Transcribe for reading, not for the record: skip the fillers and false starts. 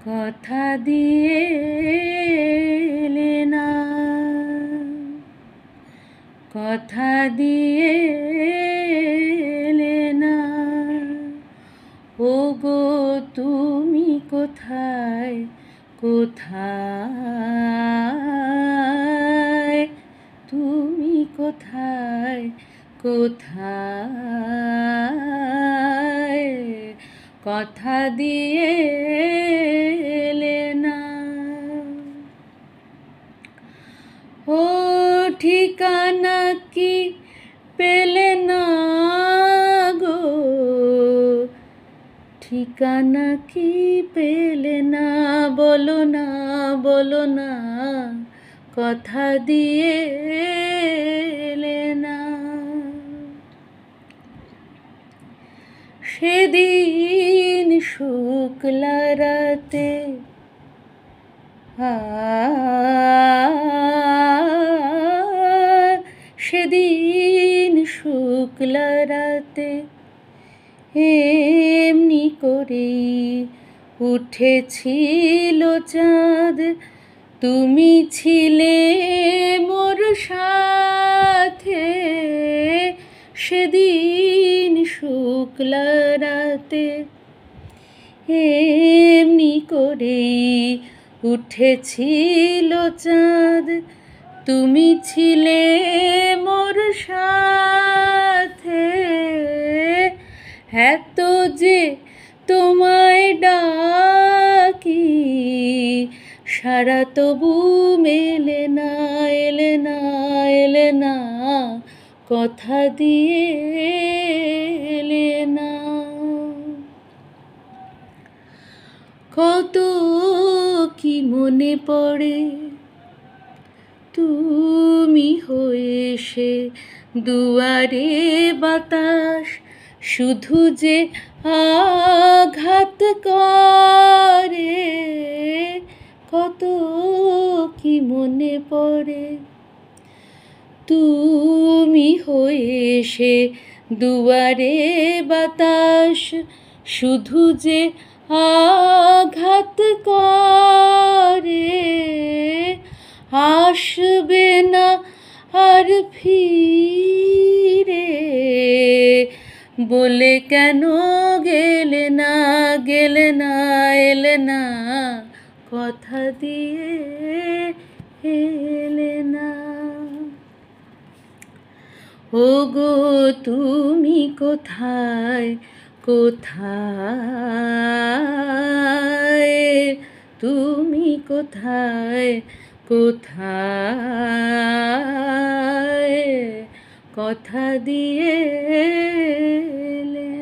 কথা দিয়ে এলে না, কথা দিয়ে এলে না, ওগো তুমি কোথায় কোথায়, তুমি কোথায় কোথায়, কথা দিয়ে এলে না। ও ঠিকানা কি পেলে না গো, ঠিকানা কি পেলে না, বলো না বলো না, কথা দিয়ে এলে না। সেদিন শুক্লা রাতে সেদিন শুক্লা রাতে এমনি করেই উঠেছিল চাঁদ, তুমি ছিলে মোর সাথে। সেদিন শুক্লা রাতে এমনি করেই উঠেছিল চাঁদ, তুমি ছিলে মোর সাথে। এত যে তোমায় ডাকি সারা তবু মেলে না, এলে না এলে না, কথা দিয়ে এলে না। কত কি মনে পড়ে তুমি হয়ে সে দুয়ারে বাতাস, শুধু যে আঘাত করে। কত কি মনে পড়ে তুমি হয়ে সে দুয়ারে বাতাস, শুধু যে আঘাত করে। আসবে না আর ফিরে বলে কেন গেলে না, গেলে না এলে না, কথা দিয়ে এলে না। ওগো তুমি কোথায় কোথায়, তুমি কোথায় কোথায়, কথা দিয়ে এলে